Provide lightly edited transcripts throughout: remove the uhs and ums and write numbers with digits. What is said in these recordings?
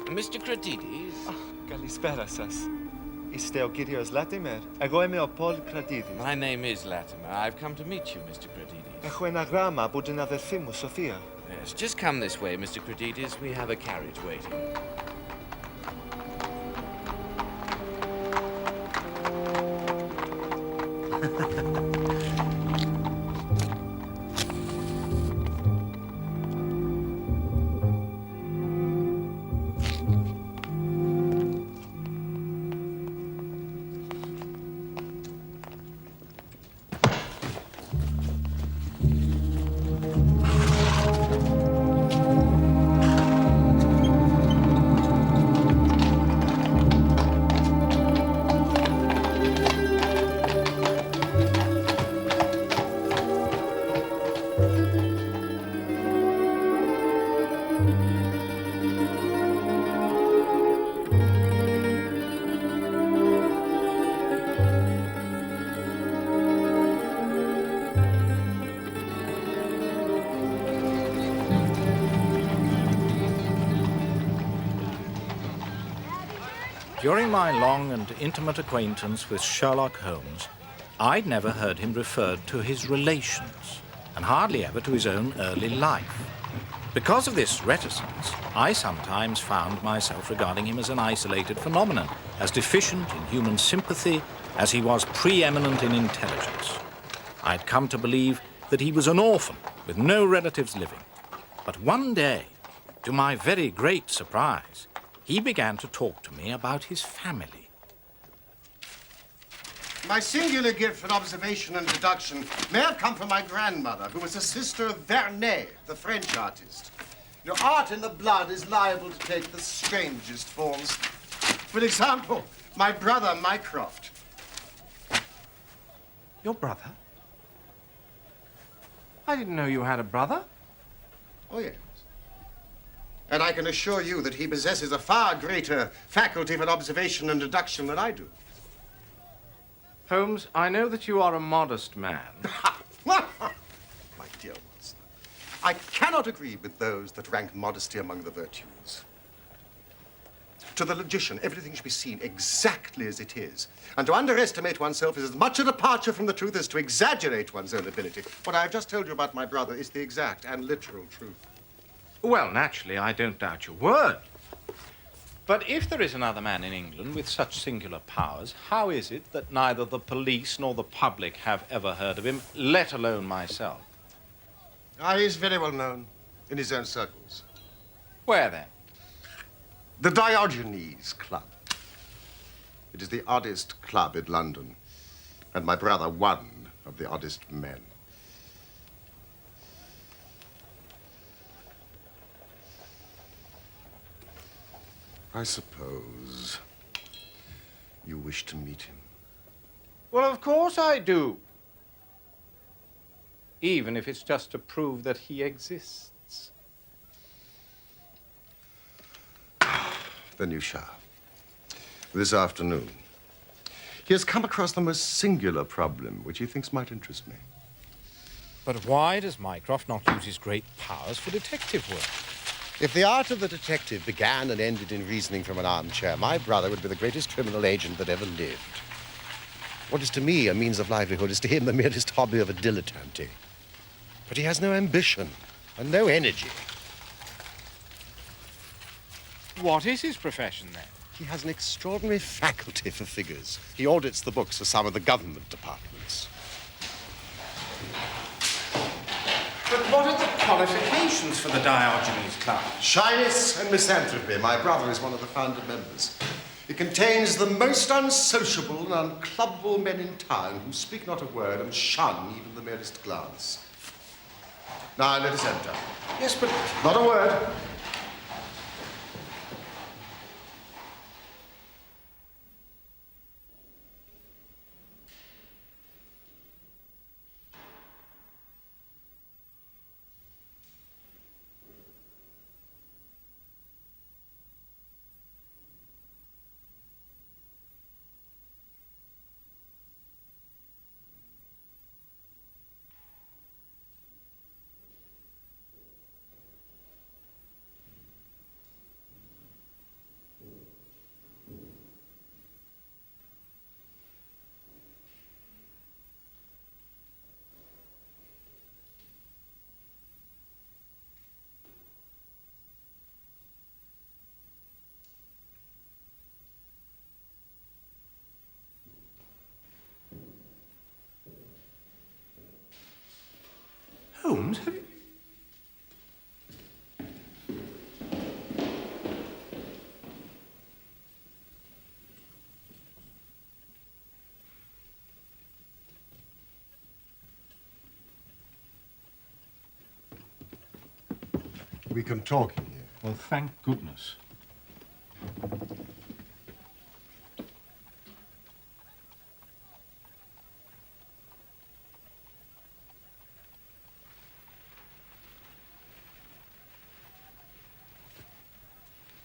Mr. Cratides? Καλησπέρα σας. Είστε ο κύριος Λάτιμερ? Εγώ είμαι ο Paul Cratides. My name is Latimer. I've come to meet you, Mr. Cratides. Έχω ένα γράμμα από την αδερφή μου, Σοφία. Yes, just come this way, Mr. Cratides. We have a carriage waiting. During my long and intimate acquaintance with Sherlock Holmes, I'd never heard him referred to his relations, and hardly ever to his own early life. Because of this reticence, I sometimes found myself regarding him as an isolated phenomenon, as deficient in human sympathy as he was preeminent in intelligence. I'd come to believe that he was an orphan with no relatives living. But one day, to my very great surprise, he began to talk to me about his family. My singular gift for observation and deduction may have come from my grandmother, who was a sister of Vernet, the French artist. You know, art in the blood is liable to take the strangest forms. For example, my brother, Mycroft. Your brother? I didn't know you had a brother. Oh, yes. And I can assure you that he possesses a far greater faculty for observation and deduction than I do. Holmes, I know that you are a modest man. My dear Watson, I cannot agree with those that rank modesty among the virtues. To the logician, everything should be seen exactly as it is. And to underestimate oneself is as much a departure from the truth as to exaggerate one's own ability. What I have just told you about my brother is the exact and literal truth. Well, naturally, I don't doubt your word. But if there is another man in England with such singular powers, how is it that neither the police nor the public have ever heard of him, let alone myself? He is very well known in his own circles. Where, then? The Diogenes Club. It is the oddest club in London, and my brother one of the oddest men. I suppose you wish to meet him. Well, of course I do. Even if it's just to prove that he exists. Then you shall. This afternoon. He has come across the most singular problem, which he thinks might interest me. But why does Mycroft not use his great powers for detective work? If the art of the detective began and ended in reasoning from an armchair, my brother would be the greatest criminal agent that ever lived. What is to me a means of livelihood is to him the merest hobby of a dilettante. But he has no ambition and no energy. What is his profession, then? He has an extraordinary faculty for figures. He audits the books of some of the government departments. But what are the qualifications for the Diogenes Club? Shyness and misanthropy. My brother is one of the founder members. It contains the most unsociable and unclubbable men in town who speak not a word and shun even the merest glance. Now, let us enter. Yes, but... Not a word. Holmes, have you... We can talk in here. Well, thank goodness.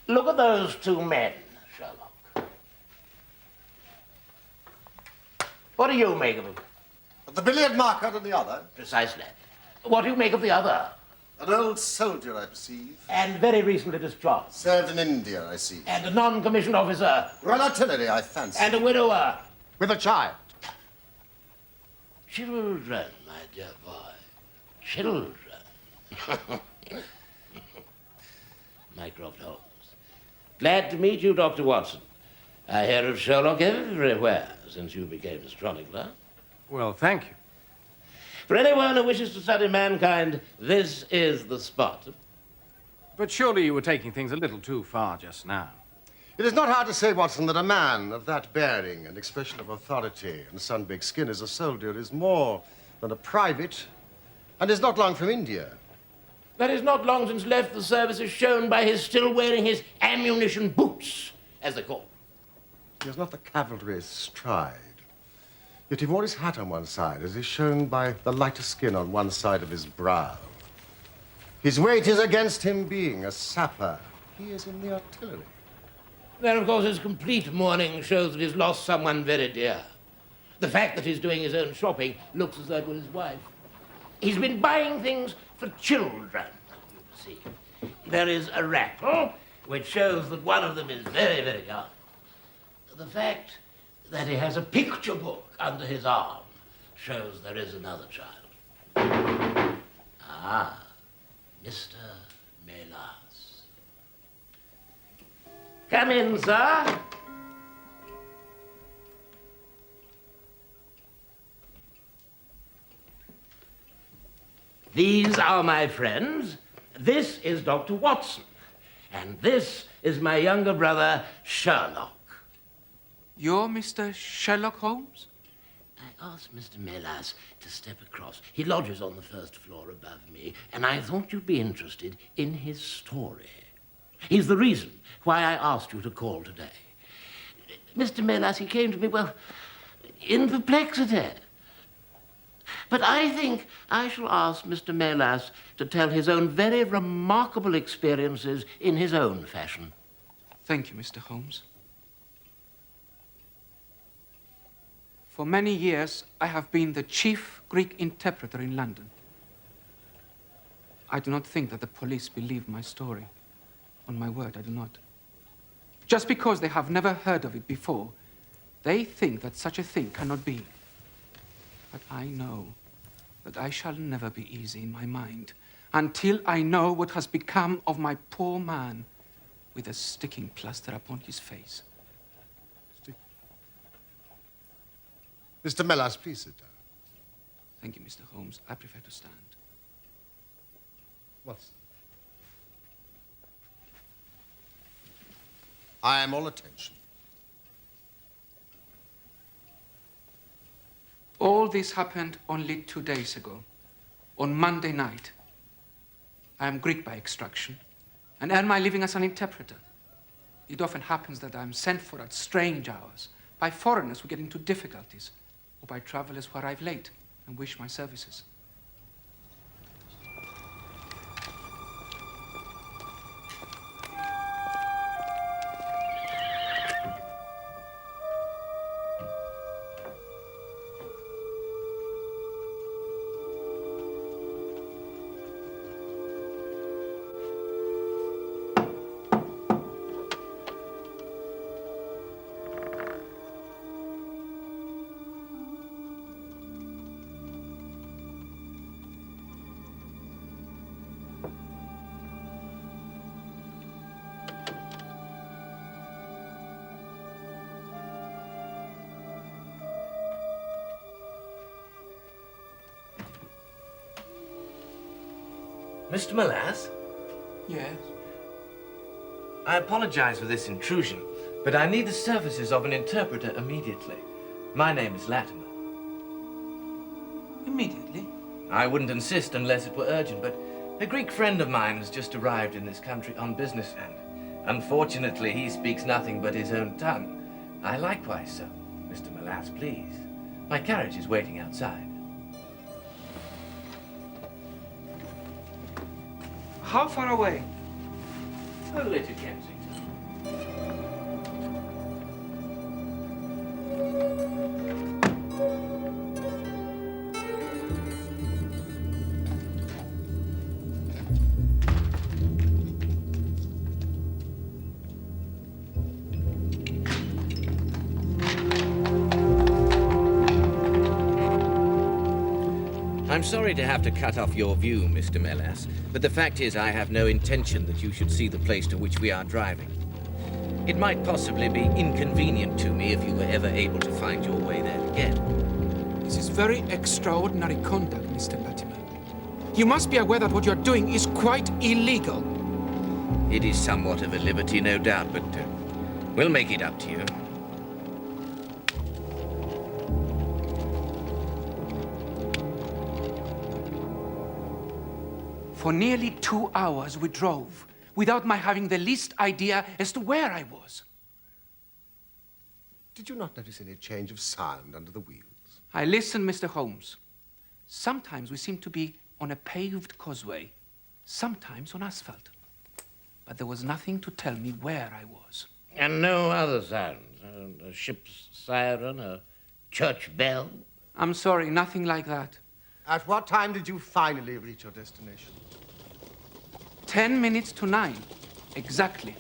Look at those two men, Sherlock. What do you make of them? The billiard marker and the other. Precisely. What do you make of the other? An old soldier, I perceive. And very recently discharged. Served in India, I see. And a non-commissioned officer. Royal Artillery, I fancy. And a widower. With a child. Children, my dear boy. Children. Mycroft Holmes. Glad to meet you, Dr. Watson. I hear of Sherlock everywhere since you became a chronicler. Well, thank you. For anyone who wishes to study mankind, this is the spot. But surely you were taking things a little too far just now. It is not hard to say, Watson, that a man of that bearing and expression of authority and sun-baked skin as a soldier is more than a private and is not long from India. That is not long since left the service is shown by his still wearing his ammunition boots, as they call. He has not the cavalry's stride. Yet he wore his hat on one side, as is shown by the lighter skin on one side of his brow. His weight is against him being a sapper. He is in the artillery. Then, of course, his complete mourning shows that he's lost someone very dear. The fact that he's doing his own shopping looks as though it was his wife. He's been buying things for children, you see. There is a rattle, which shows that one of them is very, very young. The fact that he has a picture book under his arm shows there is another child. Ah, Mr. Melas. Come in, sir. These are my friends. This is Dr. Watson. And this is my younger brother, Sherlock. You're Mr. Sherlock Holmes? I asked Mr. Melas to step across. He lodges on the first floor above me, and I thought you'd be interested in his story. He's the reason why I asked you to call today. Mr. Melas, he came to me, well, in perplexity. But I think I shall ask Mr. Melas to tell his own very remarkable experiences in his own fashion. Thank you, Mr. Holmes. For many years, I have been the chief Greek interpreter in London. I do not think that the police believe my story. On my word, I do not. Just because they have never heard of it before, they think that such a thing cannot be. But I know that I shall never be easy in my mind until I know what has become of my poor man with a sticking plaster upon his face. Mr. Melas, please sit down. Thank you, Mr. Holmes. I prefer to stand. Watson. I am all attention. All this happened only 2 days ago, on Monday night. I am Greek by extraction and earn my living as an interpreter. It often happens that I am sent for at strange hours by foreigners who get into difficulties, or by travelers who arrive late and wish my services. Mr. Molass? Yes? I apologize for this intrusion, but I need the services of an interpreter immediately. My name is Latimer. Immediately? I wouldn't insist unless it were urgent, but a Greek friend of mine has just arrived in this country on business, and unfortunately he speaks nothing but his own tongue. I likewise, so, Mr. Molass, please. My carriage is waiting outside. How far away? Only to Kensington. I'm sorry to have to cut off your view, Mr. Molass, but the fact is I have no intention that you should see the place to which we are driving. It might possibly be inconvenient to me if you were ever able to find your way there again. This is very extraordinary conduct, Mr. Latimer. You must be aware that what you're doing is quite illegal. It is somewhat of a liberty, no doubt, but we'll make it up to you. For nearly 2 hours we drove, without my having the least idea as to where I was. Did you not notice any change of sound under the wheels? I listened, Mr. Holmes. Sometimes we seemed to be on a paved causeway, sometimes on asphalt. But there was nothing to tell me where I was. And no other sounds? A ship's siren, a church bell? I'm sorry, nothing like that. At what time did you finally reach your destination? 10 minutes to 9, exactly.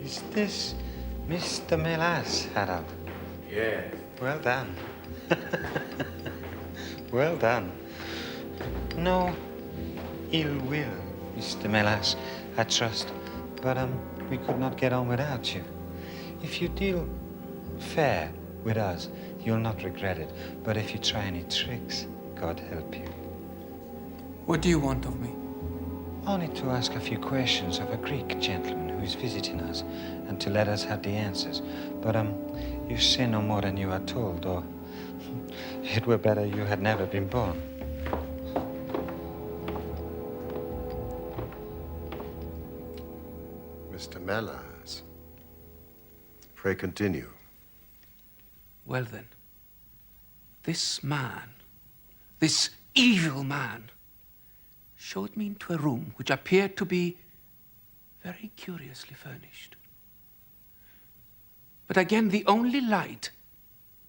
Is this Mr. Molass, Harold? Yes. Well done. Well done. No ill will, Mr. Molass, I trust. But, we could not get on without you. If you deal fair with us, you'll not regret it. But if you try any tricks, God help you. What do you want of me? Only to ask a few questions of a Greek gentleman who is visiting us, and to let us have the answers. But, you say no more than you are told, or it were better you had never been born. Mr. Molass, pray continue. Well then, this man, this evil man, showed me into a room which appeared to be very curiously furnished. But again, the only light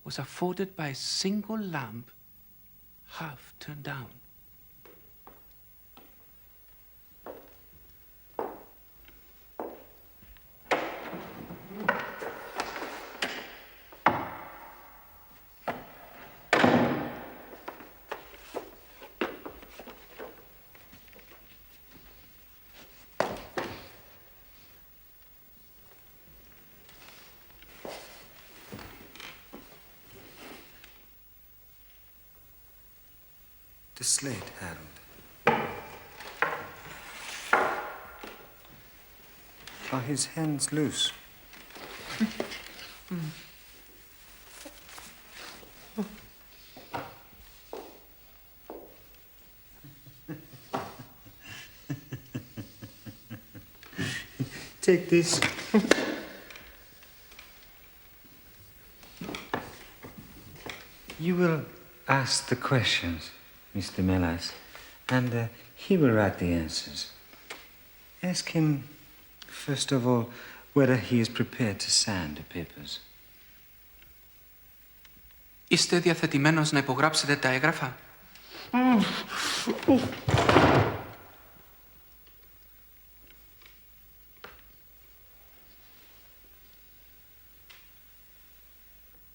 was afforded by a single lamp half turned down. slate, Harold. Are his hands loose? Take this. You will ask the questions, Mr. Melas, and he will write the answers. Ask him, first of all, whether he is prepared to sign the papers. Είστε διαθετημένος να υπογράψετε τα έγγραφα?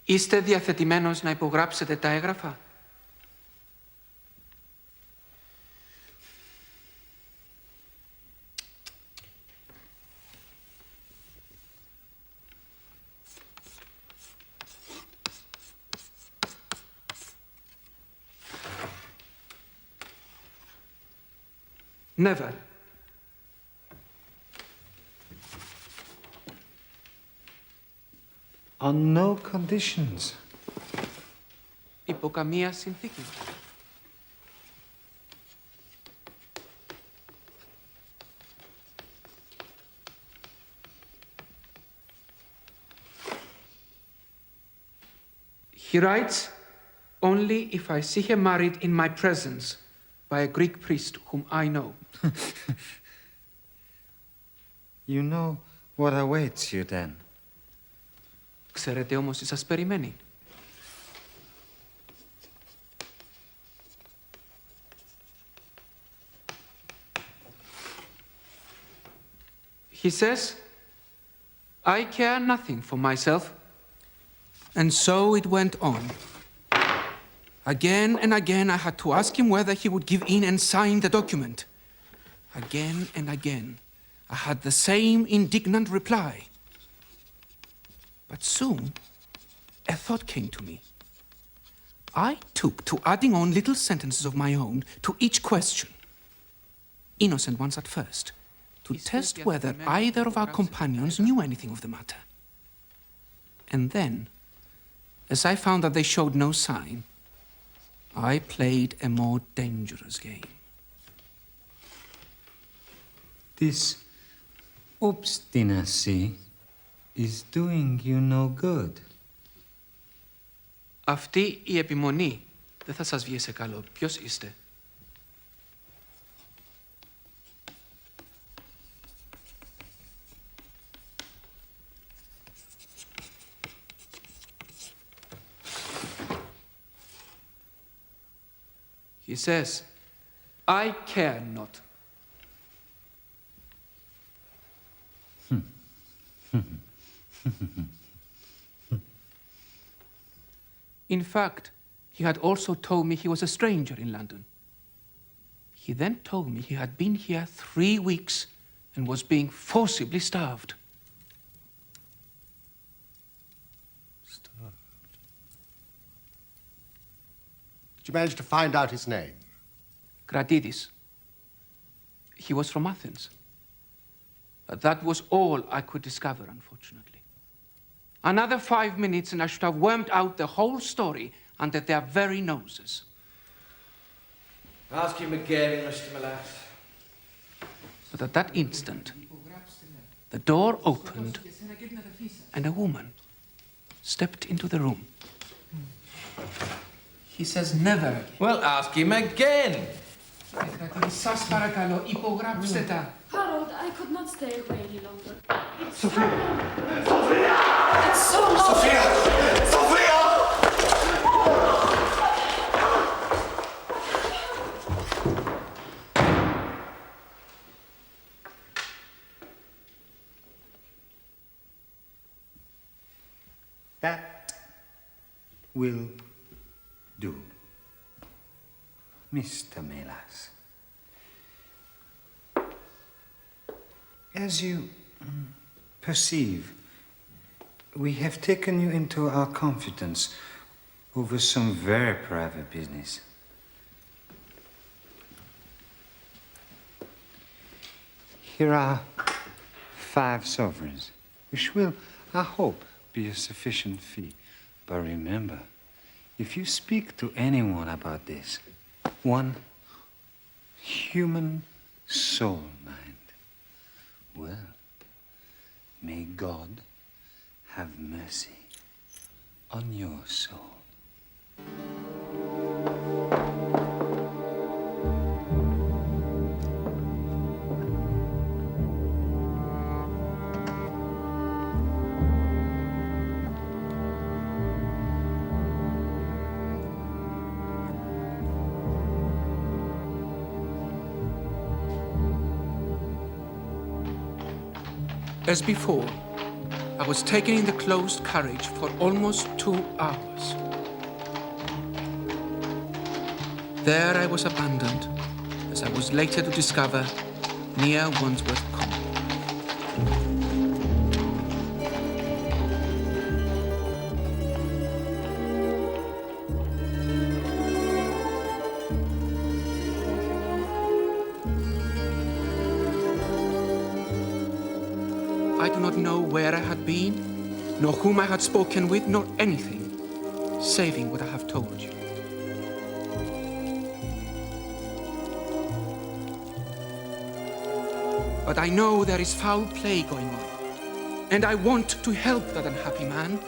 Είστε διαθετημένος να υπογράψετε τα έγγραφα? Never. On no conditions. Υπό καμία συνθήκη. He writes, only if I see her married in my presence by a Greek priest whom I know. You know what awaits you then. Ξέρετε όμως τι σας περιμένει. He says, I care nothing for myself. And so it went on. Again and again I had to ask him whether he would give in and sign the document. Again and again I had the same indignant reply. But soon a thought came to me. I took to adding on little sentences of my own to each question. Innocent ones at first, to test whether either of our companions knew anything of the matter. And then, as I found that they showed no sign, I played a more dangerous game. This obstinacy is doing you no good. Αυτή η επιμονή δεν θα σας βγει σε καλό. Ποιος είστε? He says, I care not. In fact, he had also told me he was a stranger in London. He then told me he had been here 3 weeks and was being forcibly starved. Did you manage to find out his name? Kratidis. He was from Athens. But that was all I could discover, unfortunately. Another 5 minutes and I should have wormed out the whole story under their very noses. Ask him again, Mr. Melas. But at that instant, the door opened and a woman stepped into the room. He says never. Well, ask him again. Σας παρακαλώ, υπογράψτε τα. Harold, I could not stay away any longer. Sophia! It's so long. Sophia! Sophia! That will do. Mr. Melas. As you perceive, we have taken you into our confidence over some very private business. Here are 5 sovereigns, which will, I hope, be a sufficient fee. But remember, if you speak to anyone about this, one human soul, mind, well, may God have mercy on your soul. As before, I was taken in the closed carriage for almost 2 hours. There I was abandoned, as I was later to discover, near Wandsworth Common. I do not know where I had been, nor whom I had spoken with, nor anything, saving what I have told you. But I know there is foul play going on, and I want to help that unhappy man.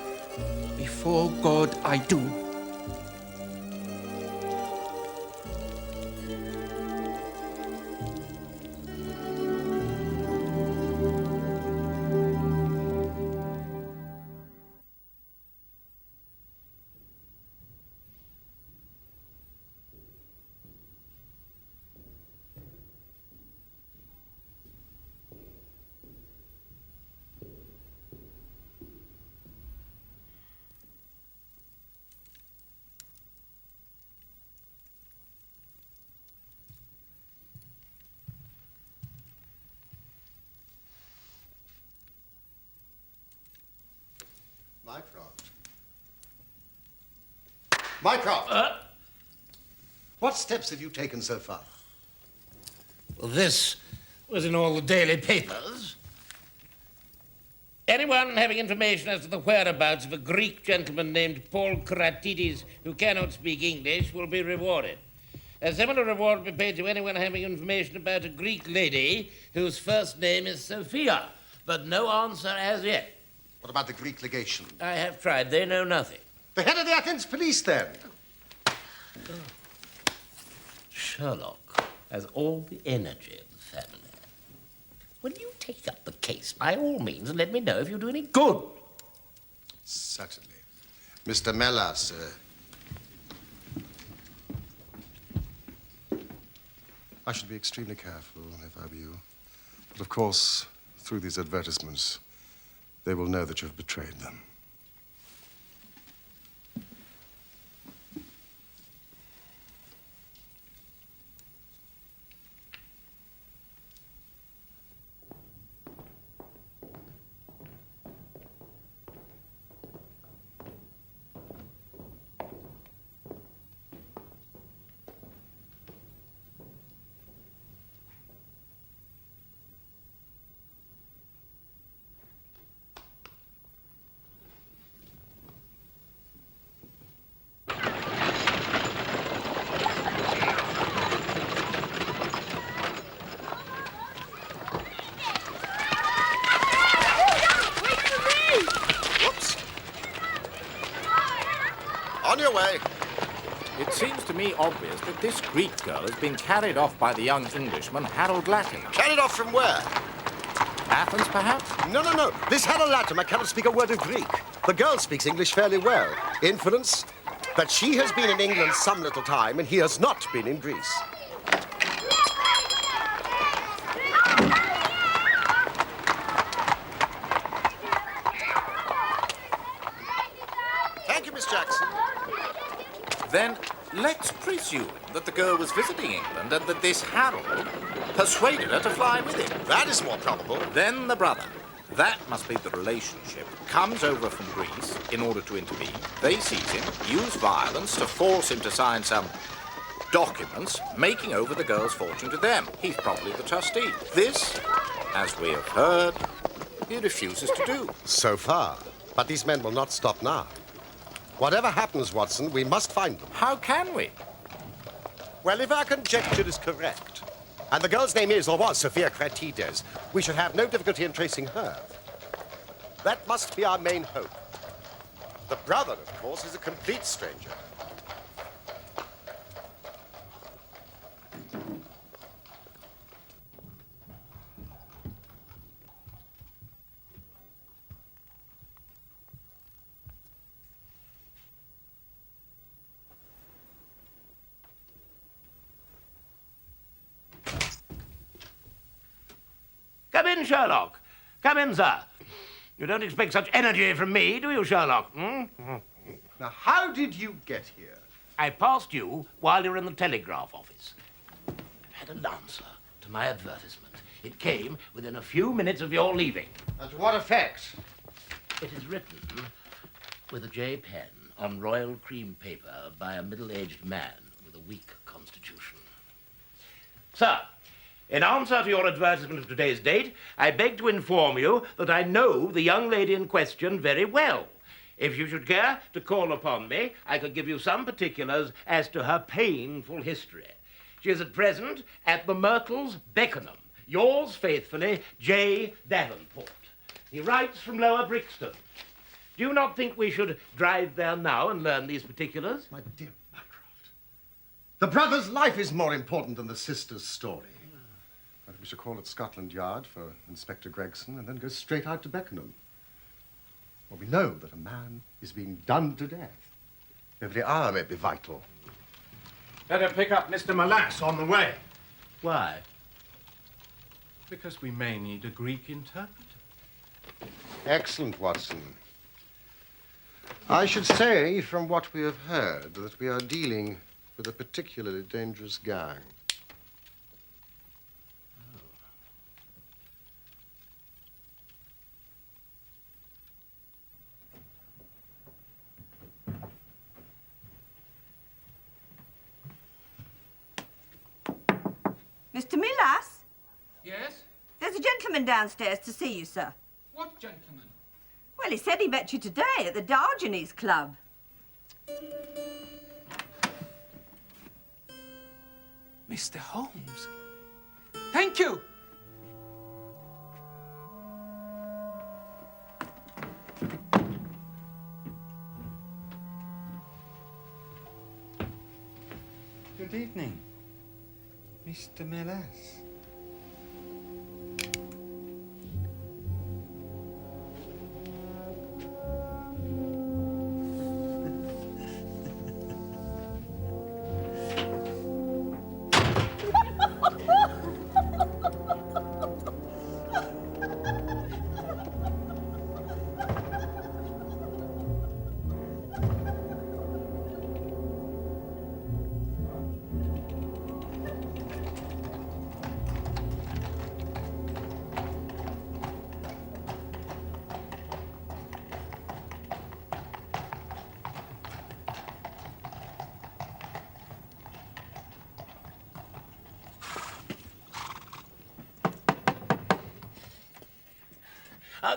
Before God, I do. Mycroft. Mycroft! What steps have you taken so far? Well, this was in all the daily papers. Anyone having information as to the whereabouts of a Greek gentleman named Paul Kratides who cannot speak English will be rewarded. A similar reward will be paid to anyone having information about a Greek lady whose first name is Sophia, but no answer as yet. What about the Greek legation? I have tried. They know nothing. The head of the Athens police, then? Sherlock has all the energy of the family. Will you take up the case by all means and let me know if you do any good? Certainly. Mr. Melas, I should be extremely careful if I were you. But of course, through these advertisements, they will know that you've betrayed them. On your way. It seems to me obvious that this Greek girl has been carried off by the young Englishman, Harold Latimer. Carried off from where? Athens, perhaps? No. This Harold Latimer cannot speak a word of Greek. The girl speaks English fairly well. Inference? That she has been in England some little time and he has not been in Greece. Thank you, Miss Jackson. Then let's presume that the girl was visiting England and that this Harold persuaded her to fly with him. That is more probable. Then the brother. That must be the relationship. Comes over from Greece in order to intervene. They seize him, use violence to force him to sign some documents making over the girl's fortune to them. He's probably the trustee. This, as we have heard, he refuses to do. So far. But these men will not stop now. Whatever happens, Watson, we must find them. How can we? Well, if our conjecture is correct, and the girl's name is or was Sophia Kratides, we should have no difficulty in tracing her. That must be our main hope. The brother, of course, is a complete stranger. Come in, Sherlock. Come in, sir. You don't expect such energy from me, do you, Sherlock? Hmm? Now, how did you get here? I passed you while you were in the telegraph office. I've had an answer to my advertisement. It came within a few minutes of your leaving. And to what effect? It is written with a J pen on royal cream paper by a middle-aged man with a weak constitution. Sir, in answer to your advertisement of today's date, I beg to inform you that I know the young lady in question very well. If you should care to call upon me, I could give you some particulars as to her painful history. She is at present at the Myrtles, Beckenham. Yours faithfully, J. Davenport. He writes from Lower Brixton. Do you not think we should drive there now and learn these particulars? My dear Mycroft, the brother's life is more important than the sister's story. I think we should call at Scotland Yard for Inspector Gregson and then go straight out to Beckenham. Well, we know that a man is being done to death. Every hour may be vital. Better pick up Mr. Molass on the way. Why? Because we may need a Greek interpreter. Excellent, Watson. I should say, from what we have heard, that we are dealing with a particularly dangerous gang. Mr. Milas? Yes? There's a gentleman downstairs to see you, sir. What gentleman? Well, he said he met you today at the Diogenes Club. Mr. Holmes. Thank you. Good evening, Mr. Milas.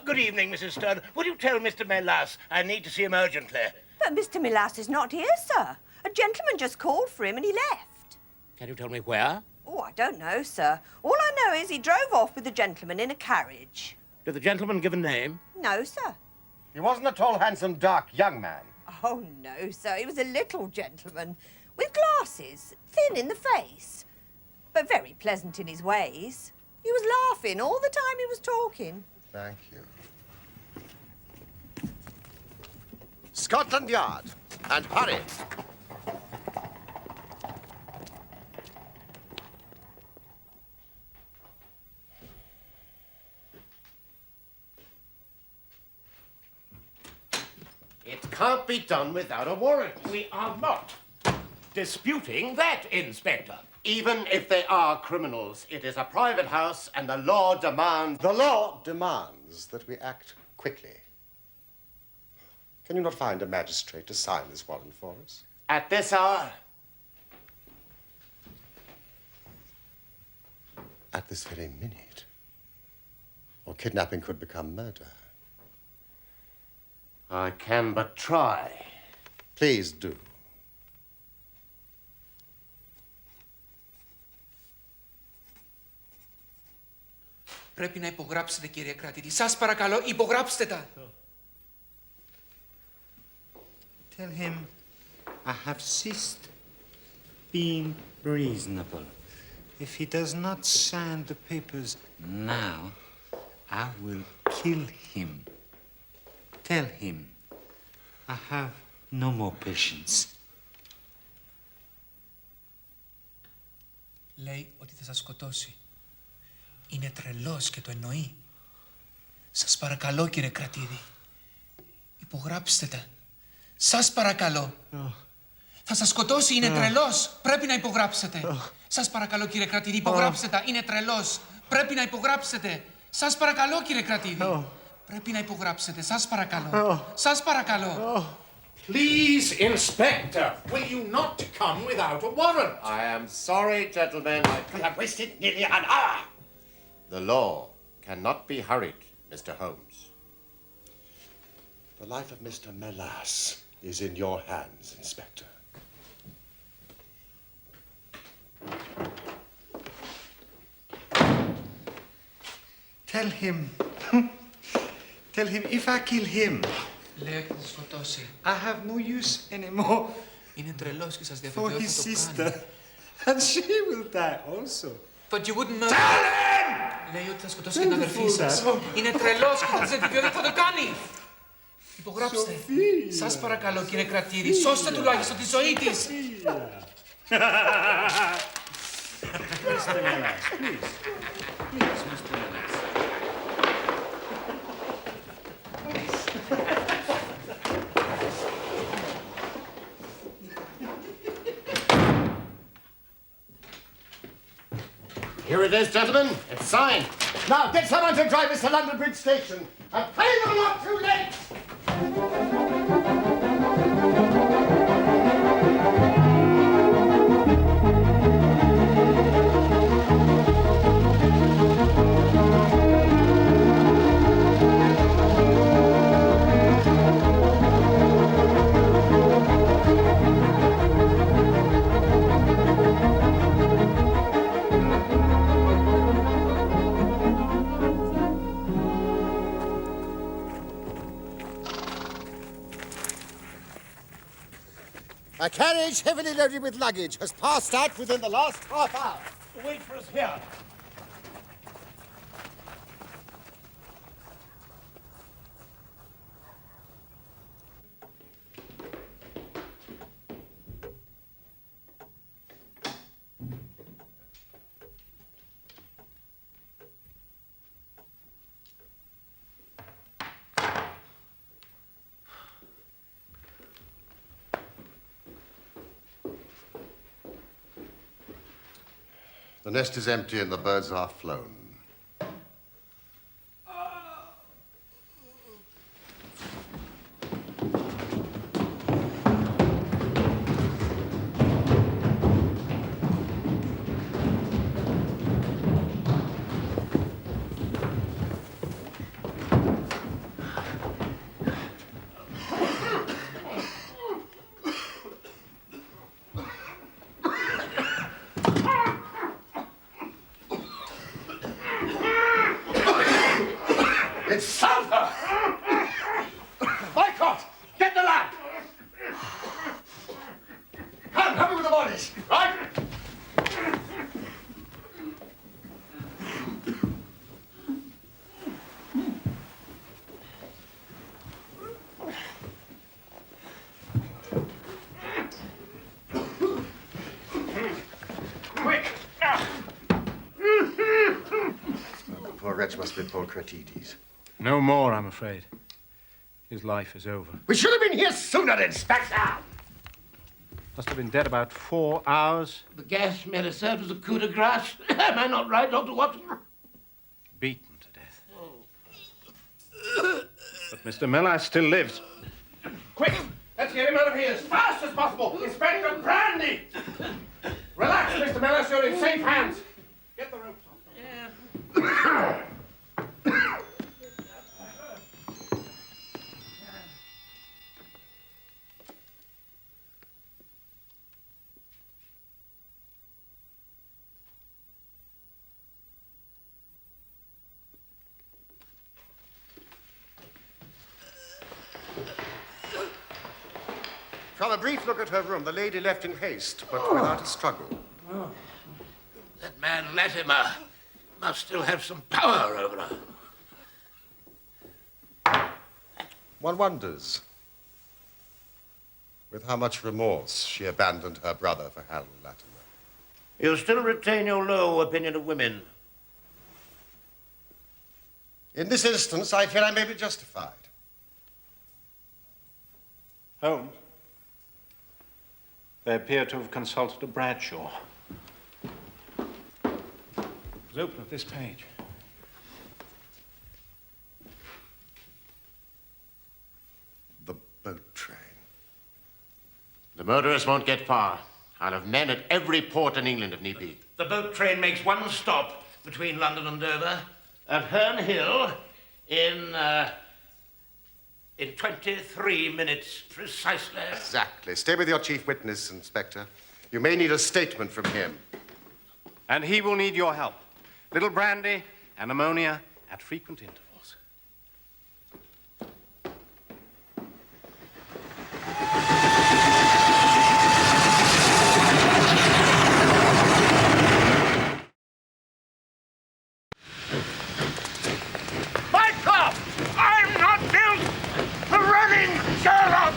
Good evening, Mrs. Stone. Would you tell Mr. Melas I need to see him urgently? But Mr. Milas is not here, sir. A gentleman just called for him and he left. Can you tell me where? Oh, I don't know, sir. All I know is he drove off with the gentleman in a carriage. Did the gentleman give a name? No, sir. He wasn't a tall, handsome, dark young man. Oh, no, sir. He was a little gentleman with glasses, thin in the face, but very pleasant in his ways. He was laughing all the time he was talking. Thank you. Scotland Yard and hurry. It can't be done without a warrant. We are not disputing that, Inspector. Even if they are criminals, it is a private house and the law demands... The law demands that we act quickly. Can you not find a magistrate to sign this warrant for us? At this hour, at this very minute. Or kidnapping could become murder. I can but try. Please do. Πρέπει να υπογράψετε, κύριε κρατήτη. Σας παρακαλώ, υπογράψτε τα. Tell him I have ceased being reasonable. If he does not sign the papers now, I will kill him. Tell him I have no more patience. Λέει ότι θα σας σκοτώσει. Είναι τρελός και το εννοεί. Σας παρακαλώ, κύριε κρατήδη. Υπογράψτε τα. Σας παρακαλώ. Θα σας σκοτώσει, είναι τρελός. Πρέπει να υπογράψετε. Σας παρακαλώ, κύριε κρατήδη, υπογράψτε τα. Είναι τρελός. Πρέπει να υπογράψετε. Σας παρακαλώ, κύριε κρατήδη. Πρέπει να υπογράψετε. Σας παρακαλώ. Σας παρακαλώ. Please, Inspector, will you not come without a warrant? I am sorry, gentlemen. I have wasted nearly an hour. The law cannot be hurried, Mr. Holmes. The life of Mr. Melas is in your hands, Inspector. Tell him. Tell him if I kill him, Λέω και θα σας σκοτώσει. I have no use anymore Είναι τρελός και σας for διαβεβαιώ his θα το sister. κάνει. And she will die also. But you wouldn't murder. Tell him! Λέει ότι θα σκοτώσει την αδερφή σας. Είναι τρελός και θα σας διαβεβαιώ ότι θα το κάνει. Υπογράψτε. Σας παρακαλώ, κύριε κρατήρη, σώστε τουλάχιστον τη ζωή της. Here it is, gentlemen. It's signed. Now, get someone to drive us to London Bridge Station. And pay them not too late! A carriage heavily loaded with luggage has passed out within the last half hour. Wait for us here. The nest is empty and the birds are flown. It's sulphur! Boycott! Get the lamp! Come with the bodies, right? Quick! The poor wretch must be Paul Cratides. No more, I'm afraid. His life is over. We should have been here sooner, Inspector! Must have been dead about 4 hours. The gas may have served as a coup de grace. Am I not right, Dr. Watson? Beaten to death. But Mr. Melas still lives. Quick! Let's get him out of here as fast as possible! Inspector Brandy! Relax, Mr. Melas, you're in safe hands. Get the ropes on. From a brief look at her room, the lady left in haste, but without a struggle. Oh. That man Latimer must still have some power over her. One wonders with how much remorse she abandoned her brother for Harold Latimer. You still retain your low opinion of women? In this instance, I fear I may be justified. Holmes, they appear to have consulted a Bradshaw. Let's open at this page. The boat train. The murderers won't get far. I'll have men at every port in England if need be. The boat train makes one stop between London and Dover at Herne Hill in 23 minutes precisely. Exactly. Stay with your chief witness, Inspector. You may need a statement from him. And he will need your help. Little brandy and ammonia at frequent intervals. Mycroft! I'm not built for running, Sherlock!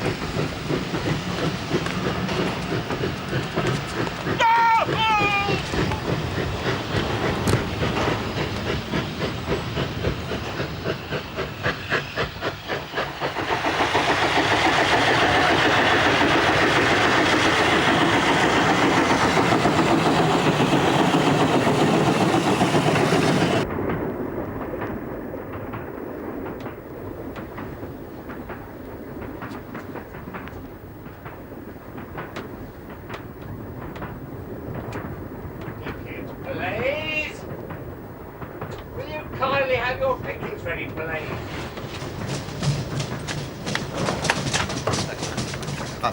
Blaze! Will you kindly have your pickings ready, Blaze?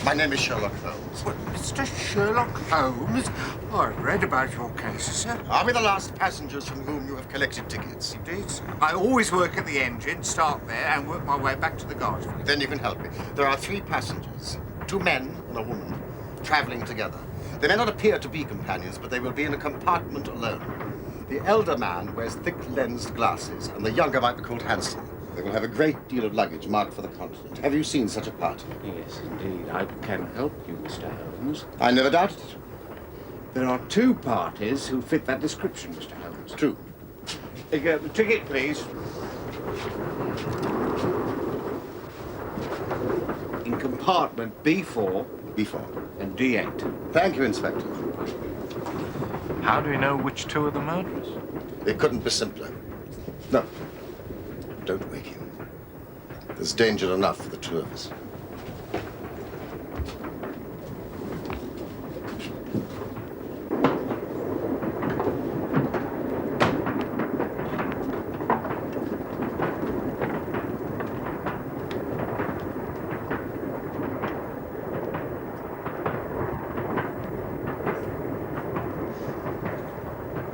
My name is Sherlock Holmes. What, Mr. Sherlock Holmes? I've read about your case, sir. Are we the last passengers from whom you have collected tickets? Indeed, sir. I always work at the engine, start there, and work my way back to the guards. Then you can help me. There are 3 passengers, 2 men and a woman, traveling together. They may not appear to be companions, but they will be in a compartment alone. The elder man wears thick-lensed glasses, and the younger might be called Hansel. They will have a great deal of luggage marked for the continent. Have you seen such a party? Yes, indeed. I can help you, Mr. Holmes. I never doubted it. There are 2 parties who fit that description, Mr. Holmes. True. Ticket, please. In compartment B4 B4 and D8. Thank you, Inspector. How do you know which 2 are the murderers? It couldn't be simpler. No. Don't wake him. There's danger enough for the 2 of us.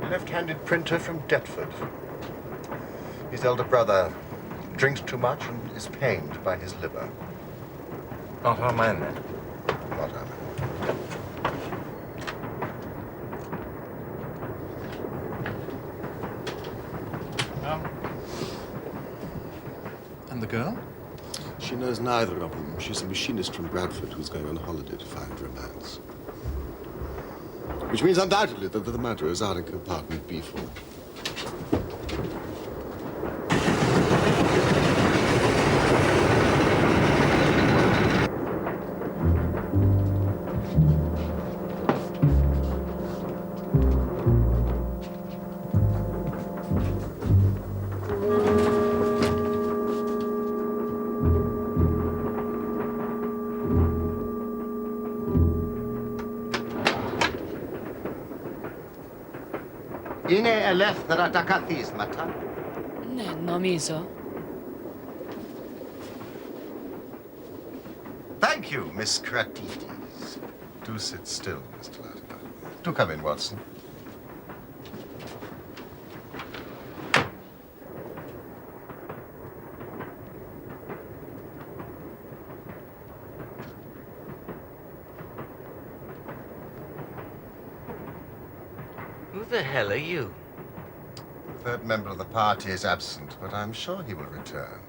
Left-handed printer from Deptford. His elder brother drinks too much and is pained by his liver. Not our man, then. Not our man. And the girl? She knows neither of them. She's a machinist from Bradford who's going on holiday to find romance. Which means undoubtedly that the murderers are in compartment B4. Είναι ελεύθερα τα καθίσματα. Ναι, νομίζω. Thank you, Miss Kratides. Do sit still, Mr. Latimer. Do come in, Watson. the hell are you? The third member of the party is absent, but I'm sure he will return.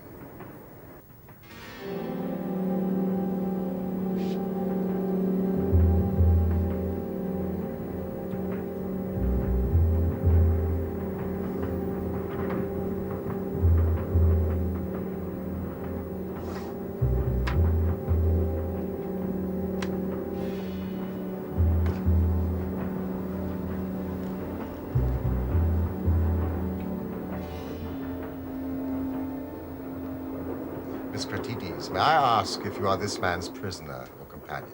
Miss Cratides, may I ask if you are this man's prisoner or companion?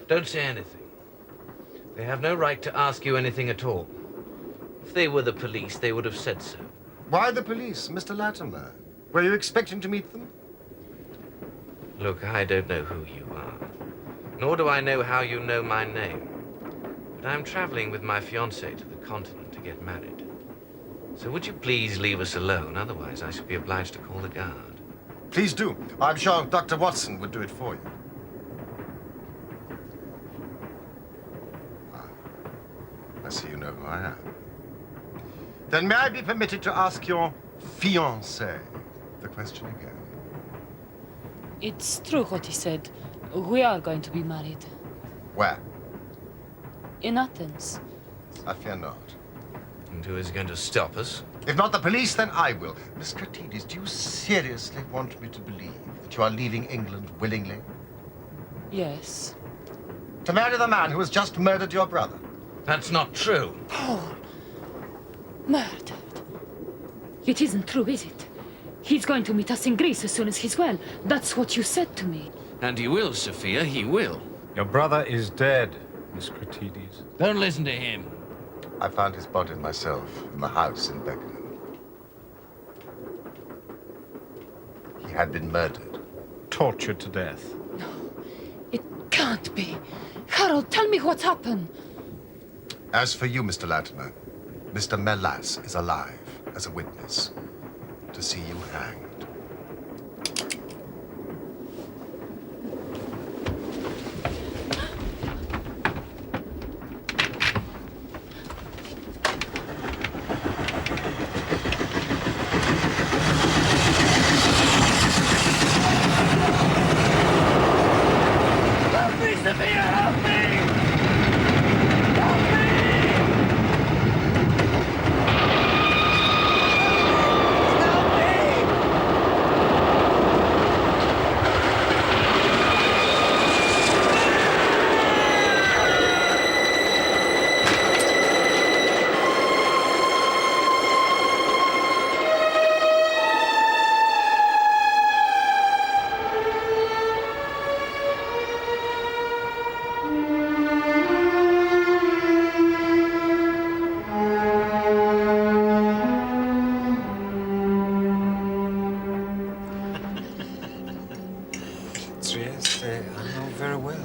Don't say anything. They have no right to ask you anything at all. If they were the police, they would have said so. Why the police, Mr. Latimer? Were you expecting to meet them? Look, I don't know who you are, nor do I know how you know my name. But I'm traveling with my fiancée to the continent to get married. So would you please leave us alone? Otherwise, I shall be obliged to call the guard. Please do. I'm sure Dr. Watson would do it for you. I see you know who I am. Then may I be permitted to ask your fiancé the question again? It's true what he said. We are going to be married. Where? In Athens. I fear not. And who is going to stop us? If not the police, then I will. Miss Cratides, do you seriously want me to believe that you are leaving England willingly? Yes. To marry the man who has just murdered your brother? That's not true. Paul. Murdered. It isn't true, is it? He's going to meet us in Greece as soon as he's well. That's what you said to me. And he will, Sophia, he will. Your brother is dead, Miss Cratides. Don't listen to him. I found his body myself in the house in Beckenham. He had been murdered. Tortured to death. No, it can't be. Harold, tell me what's happened. As for you, Mr. Latimer, Mr. Melas is alive as a witness to see you hanged. Help me, Sophia, help me! Help me! Trieste, I know very well.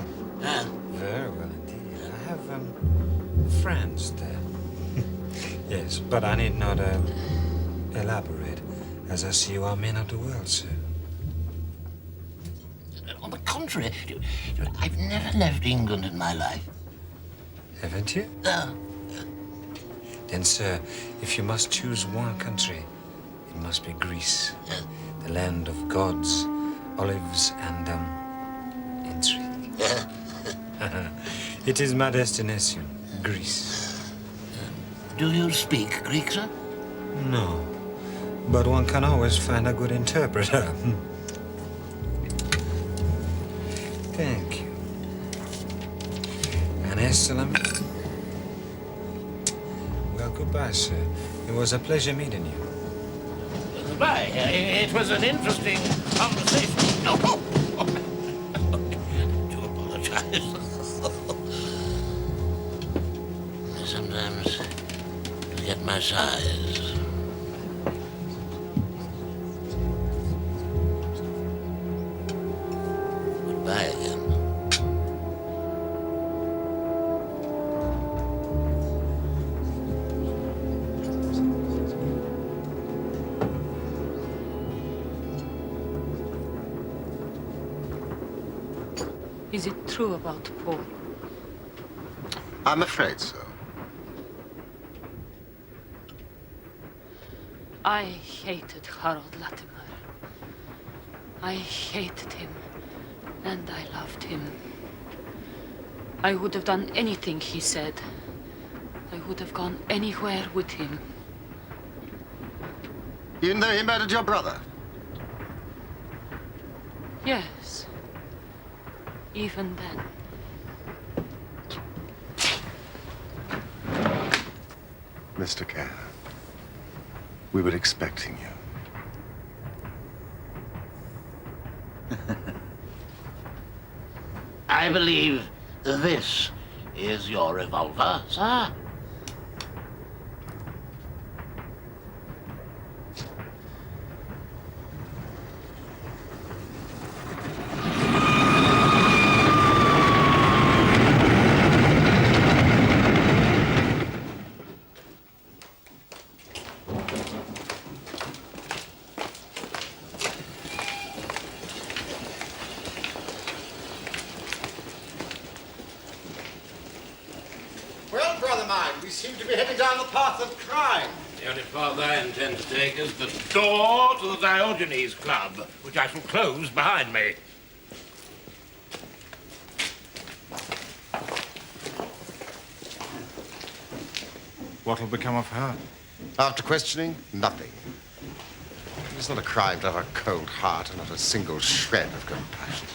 Very well indeed. I have friends there. Yes, but I need not elaborate, as I see you are men of the world, sir. On the contrary, I've never left England in my life. Haven't you? No. Then, sir, if you must choose one country, it must be Greece. The land of gods, olives, and intrigue. It is my destination, Greece. Do you speak Greek, sir? No, but one can always find a good interpreter. Thank you. And Estelem? Well, goodbye, sir. It was a pleasure meeting you. Goodbye. It was an interesting conversation. Oh, I do apologize. Sometimes I forget my size. Goodbye again. Is it true about Paul? I'm afraid so. I hated Harold Latimer. I hated him, and I loved him. I would have done anything he said. I would have gone anywhere with him. Even though he murdered your brother? Yes. Even then. Mr. Kerr, we were expecting you. I believe this is your revolver, sir. Well, brother mine, we seem to be heading down the path of crime. The only path I intend to take is the door to the Diogenes Club, which I shall close behind me. What'll become of her? After questioning, nothing. It's not a crime to have a cold heart and not a single shred of compassion.